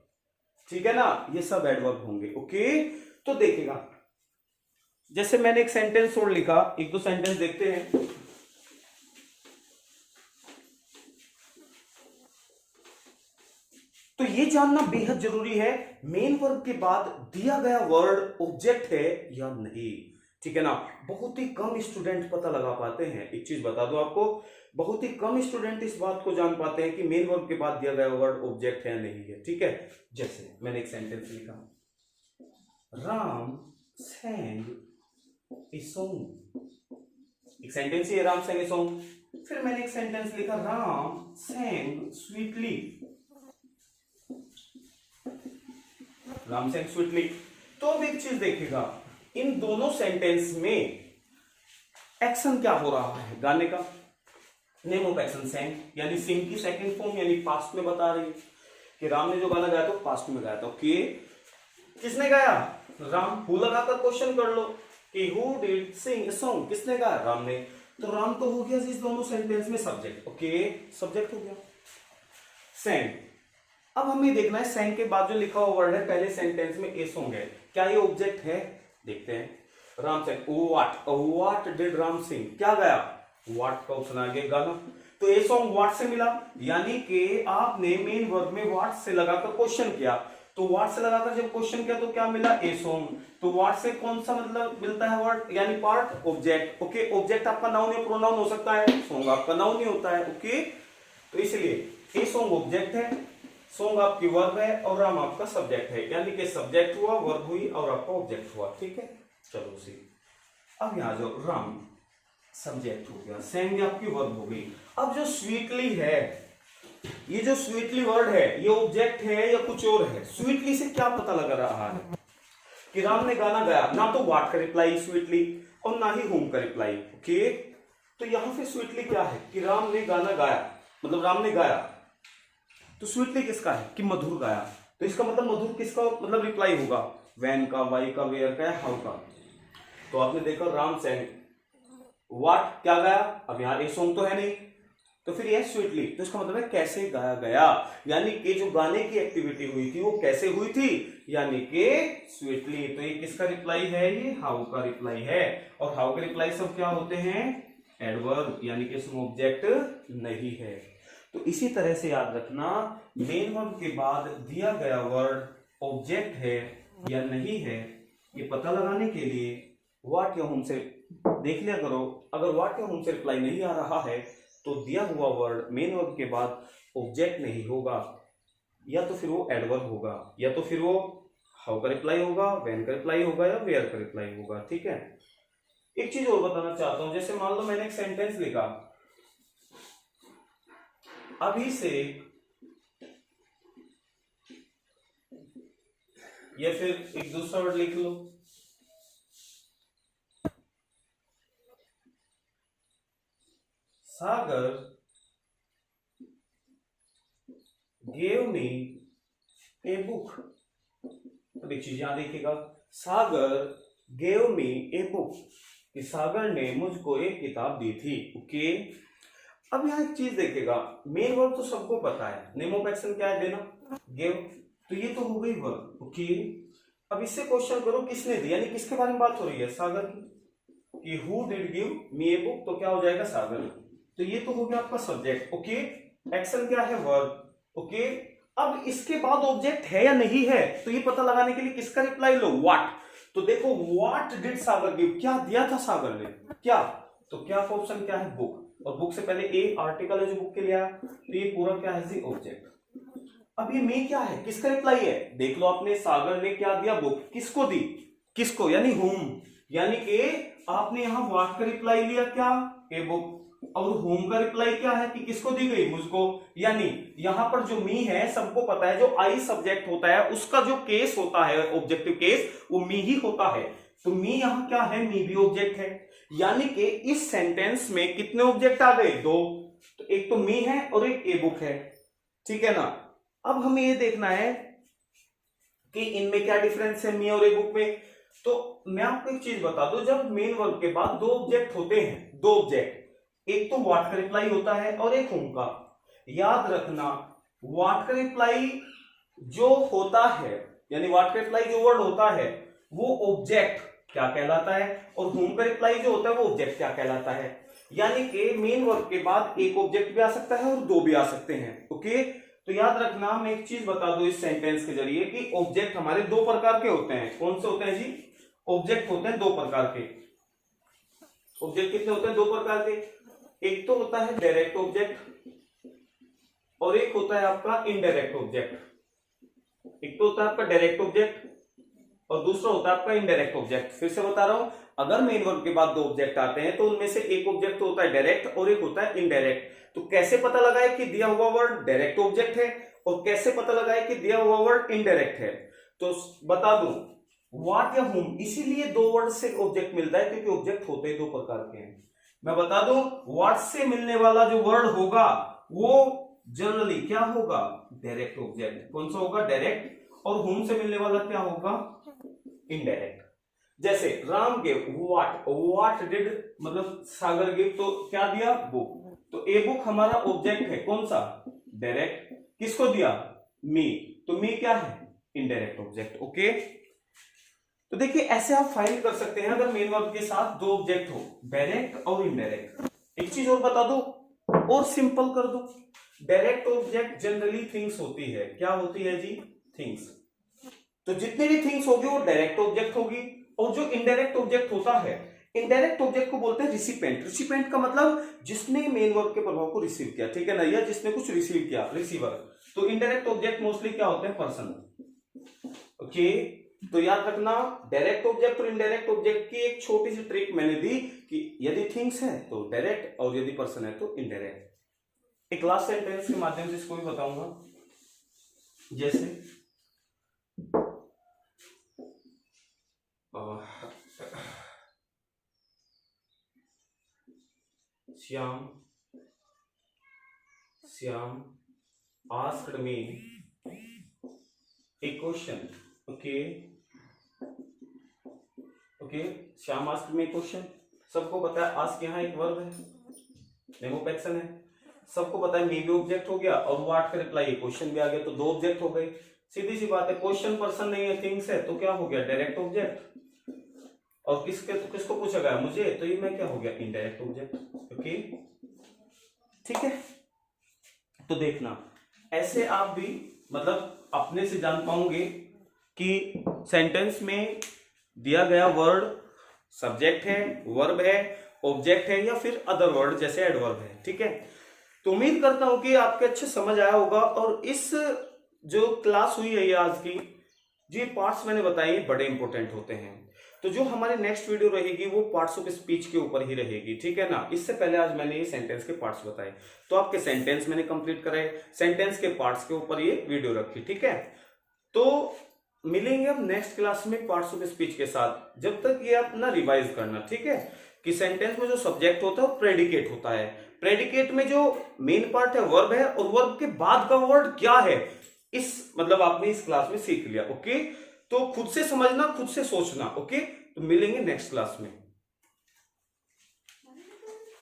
Speaker 1: ठीक है ना, ये सब एडवर्ब होंगे। ओके, तो देखिएगा जैसे मैंने एक सेंटेंस और लिखा, एक दो सेंटेंस देखते हैं। तो ये जानना बेहद जरूरी है, मेन वर्ब के बाद दिया गया वर्ड ऑब्जेक्ट है या नहीं, ठीक है ना। बहुत ही कम स्टूडेंट पता लगा पाते हैं। एक चीज बता दो आपको, बहुत ही कम स्टूडेंट इस बात को जान पाते हैं कि मेन वर्ब के बाद दिया गया वर्ड ऑब्जेक्ट है या नहीं है, ठीक है। जैसे मैंने एक सेंटेंस लिखा, राम sang a song, एक सेंटेंस ही है राम sang a song। फिर मैंने एक सेंटेंस लिखा, Ram sang sweetly, Ram sang sweetly। तो अब एक चीज देखिएगा, इन दोनों सेंटेंस में एक्शन क्या हो रहा है गाने का, नेम ऑफ एक्शन sang, यानी सिंग की सेकंड फॉर्म यानी पास्ट में बता रही है कि राम ने जो गाना गाया तो पास्ट में गाया था। ओके, किसने गाया, राम। हु लगाकर क्वेश्चन कर लो कि हु डिड सिंग सॉन्ग, किसने गाया, राम ने। तो राम तो हो गया इस दोनों सेंटेंस में सब्जेक्ट। ओके, सब्जेक्ट हो गया। sang, अब हमें देखना है sang के बाद जो लिखा हुआ वर्ड है पहले सेंटेंस में ए सॉन्ग है, क्या ये ऑब्जेक्ट है, देखते हैं। Ram sang what did Ram sing, क्या गाया, व्हाट का ऑप्शन आ गया गाना। तो ए सॉन्ग व्हाट से मिला, यानी कि आपने मेन वर्ब में व्हाट से लगाकर क्वेश्चन किया, तो व्हाट से लगाकर जब क्वेश्चन किया तो क्या मिला, ए सॉन्ग। तो व्हाट से कौन सा मतलब मिलता है वर्ड, यानी पार्ट, ऑब्जेक्ट। ओके, ऑब्जेक्ट आपका नाउन या प्रोनाउन हो सकता है, सॉन्ग आपका नाउन ही होता है। ओके, तो इसलिए ए सॉन्ग ऑब्जेक्ट है, सॉन्ग आपकी वर्ब है और राम आपका सब्जेक्ट है, यानी कि सब्जेक्ट हुआ, वर्ब हुई और आपका ऑब्जेक्ट हुआ, ठीक है। चलो सी, अब यहां जाओ, राम सब्जेक्ट हो गया, sang आपकी वर्ब हो गई। अब जो स्वीटली है, ये जो स्वीटली वर्ड है ये ऑब्जेक्ट है या कुछ और है। स्वीटली से क्या पता लग रहा है कि राम ने गाना गाया, ना तो व्हाट का रिप्लाई स्वीटली और ना ही होम का रिप्लाई। ओके, तो यहां पे स्वीटली क्या है कि राम ने गाना गाया, मतलब राम ने गाया, तो स्वीटली किसका है कि मधुर गाया। तो इसका मतलब मधुर किसका मतलब रिप्लाई होगा, वैन का, वाई का, वेयर का, हाउ का। तो आपने देखा राम sang व्हाट क्या गाया, अब यहाँ ए सॉन्ग तो है नहीं, तो फिर यह स्वीटली, तो इसका मतलब है कैसे गाया गया, यानी कि जो गाने की एक्टिविटी हुई थी वो कैसे हुई थी, यानी कि स्वीटली। तो ये किसका रिप्लाई है, ये हाउ का रिप्लाई है। और हाउ के रिप्लाई सब क्या होते हैं, एडवर्ब, यानी कि इसमें ऑब्जेक्ट नहीं है। तो इसी तरह से याद रखना, मेन वर्ब के बाद दिया गया वर्ड ऑब्जेक्ट है या नहीं है, ये पता लगाने के लिए व्हाट या होम से देख लिया करो। अगर व्हाट या होम से रिप्लाई नहीं आ रहा है तो दिया हुआ वर्ड मेन वर्ब के बाद ऑब्जेक्ट नहीं होगा, या तो फिर वो एडवर्ब होगा, या तो फिर वो हाउ का रिप्लाई होगा, व्हेन का रिप्लाई होगा, या वेयर का रिप्लाई होगा, ठीक है। एक चीज और बताना चाहता हूं, जैसे मान लो मैंने एक सेंटेंस लिखा, अभी से, या फिर एक दूसरा वर्ड लिख लो, सागर gave me a book। अब एक चीज यहां देखिएगा, सागर gave me a book, कि सागर ने मुझको एक किताब दी थी। ओके, अब यहां एक चीज देखिएगा, मेन वर्ब तो सबको पता है, नेम ऑफ एक्शन क्या है, देना, गिव, तो ये तो हो गई वर्ब। ओके, अब इससे क्वेश्चन करो किसने दी, यानी किसके बारे में बात हो रही है, सागर की, कि who did give me a book, तो क्या हो जाएगा, सागर। तो ये तो हो गया आपका सब्जेक्ट। ओके, एक्शन क्या है, वर्ब। ओके, अब इसके बाद ऑब्जेक्ट है या नहीं है, तो ये पता लगाने के लिए किसका रिप्लाई लो, व्हाट। तो देखो व्हाट डिड सागर गिव, क्या दिया था सागर ने, क्या, तो क्या ऑप्शन क्या है, बुक, और बुक से पहले ए आर्टिकल है जो बुक के लिए आया, तो ये पूरा क्या है, ऑब्जेक्ट। अब ये मे क्या है, किसका रिप्लाई है, देख लो आपने, सागर ने क्या दिया, बुक, किसको दी, किसको, यानी होम, यानी कि आपने यहां व्हाट का रिप्लाई लिया, क्या, ए बुक, और होम का रिप्लाई क्या है कि किसको दी गई, मुझको। यानी यहां पर जो मी है सबको पता है, जो आई सब्जेक्ट होता है उसका जो केस होता है, ऑब्जेक्टिव केस, वो मी ही होता है। तो मी यहां क्या है, मी भी ऑब्जेक्ट है, यानी कि इस सेंटेंस में कितने ऑब्जेक्ट आ गए, दो, तो एक तो मी है और एक ए बुक है, ठीक है ना। अब हमें ये देखना है कि इनमें क्या डिफरेंस है, मी और ए बुक में। तो मैं आपको एक चीज बता दूं, जब मेन वर्ब के बाद दो ऑब्जेक्ट होते हैं, दो ऑब्जेक्ट, एक तो व्हाट का रिप्लाई होता है और एक होम का। याद रखना, व्हाट का रिप्लाई जो होता है, यानी व्हाट का रिप्लाई जो वर्ड होता है वो ऑब्जेक्ट क्या कहलाता है, और whom का रिप्लाई जो होता है वो ऑब्जेक्ट क्या कहलाता है। यानी कि मेन वर्ब के बाद एक ऑब्जेक्ट भी आ सकता है और दो भी आ सकते हैं। ओके, तो याद रखना, मैं एक चीज बता दूं इस सेंटेंस के जरिए कि ऑब्जेक्ट हमारे दो प्रकार के होते हैं। कौन से होते हैं जी? ऑब्जेक्ट होते हैं दो प्रकार के। ऑब्जेक्ट कितने होते हैं? दो प्रकार के। एक तो होता है डायरेक्ट ऑब्जेक्ट और एक होता है आपका इनडायरेक्ट ऑब्जेक्ट। एक तो होता है आपका डायरेक्ट ऑब्जेक्ट और दूसरा होता है आपका इनडायरेक्ट ऑब्जेक्ट। फिर से बता रहा हूं, अगर मेन वर्ब के बाद दो ऑब्जेक्ट आते हैं तो उनमें से एक ऑब्जेक्ट होता है डायरेक्ट और एक होता है इनडायरेक्ट। तो कैसे पता लगाए कि दिया हुआ वर्ड डायरेक्ट ऑब्जेक्ट है और कैसे पता लगाए कि दिया हुआ वर्ड इनडायरेक्ट है? तो बता दूं, व्हाट या whom, इसीलिए दो वर्ड से ऑब्जेक्ट मिलता है क्योंकि ऑब्जेक्ट होते ही दो प्रकार के हैं। मैं बता दूं, व्हाट से मिलने वाला जो वर्ड होगा वो जनरली क्या होगा? Direct object. कौन सा होगा? डायरेक्ट। और whom से मिलने वाला क्या होगा? इनडायरेक्ट। जैसे राम गिव व्हाट डिड, मतलब सागर गिव, तो क्या दिया? बुक। तो ए बुक हमारा ऑब्जेक्ट है, कौन सा? डायरेक्ट। किसको दिया? मी। तो मी क्या है? Indirect object. ओके, तो देखिए ऐसे आप फाइंड कर सकते हैं अगर मेन वर्ब के साथ दो ऑब्जेक्ट हो, डायरेक्ट और इनडायरेक्ट। एक चीज और बता दो और सिंपल कर दो, डायरेक्ट ऑब्जेक्ट जनरली थिंग्स होती है। क्या होती है जी? थिंग्स। तो जितनी भी थिंग्स होगी वो डायरेक्ट ऑब्जेक्ट होगी। और जो इनडायरेक्ट ऑब्जेक्ट होता है, इनडायरेक्ट ऑब्जेक्ट को बोलते हैं रिसिपेंट। रिसिपेंट का मतलब जिसने मेन वर्ब के प्रभाव को रिसीव किया, ठीक है ना, या जिसने कुछ रिसीव किया, रिसीवर। तो इनडायरेक्ट ऑब्जेक्ट मोस्टली क्या होते हैं? पर्सन। ओके, तो याद रखना, डायरेक्ट ऑब्जेक्ट और इनडायरेक्ट ऑब्जेक्ट की एक छोटी सी ट्रिक मैंने दी कि यदि थिंग्स है तो डायरेक्ट और यदि पर्सन है तो इनडायरेक्ट। एक लास्ट सेंटेंस के माध्यम से इसको भी बताऊंगा। जैसे Shyam asked me a question. Okay, Shyam asked me a question। सबको पता है आस्क यहाँ एक वर्ब है, नेम एक्शन है। सबको पता है मी भी ऑब्जेक्ट हो गया और व्हाट का रिप्लाई क्वेश्चन भी आ गया, तो दो ऑब्जेक्ट हो गए। सीधी सी बात है, क्वेश्चन पर्सन नहीं है, थिंग्स है, तो क्या हो गया? Direct object. और किसको पूछा गया? मुझे, तो ये मैं क्या हो गया? Indirect object. ओके, ठीक है। तो देखना, ऐसे आप भी मतलब अपने से जान पाओगे कि सेंटेंस में दिया गया वर्ड सब्जेक्ट है, वर्ब है, ऑब्जेक्ट है या फिर अदर वर्ड जैसे एडवर्ब है। ठीक है, तो उम्मीद करता हूं कि आपके अच्छे समझ आया होगा। और इस जो क्लास हुई है ये आज की, जो पार्ट्स मैंने बताए बड़े इंपॉर्टेंट होते हैं। तो जो हमारी नेक्स्ट वीडियो रहेगी वो पार्ट्स ऑफ स्पीच के ऊपर ही रहेगी, ठीक है ना। इससे पहले आज मैंने ये सेंटेंस के पार्ट्स बताए, तो आपके सेंटेंस मैंने कंप्लीट कराए, सेंटेंस के पार्ट्स के ऊपर ये वीडियो रखी, ठीक है। तो मिलेंगे अब नेक्स्ट क्लास में पार्ट्स ऑफ स्पीच के साथ। जब तक ये अपना रिवाइज करना, ठीक है, कि सेंटेंस में जो सब्जेक्ट होता है वो प्रेडिकेट होता है। प्रेडिकेट में जो मेन पार्ट है वर्ब है, और वर्ब के बाद का वर्ड क्या है, इस मतलब आपने इस क्लास में सीख लिया। ओके, तो खुद से समझना, खुद से सोचना। ओके, तो मिलेंगे नेक्स्ट क्लास में।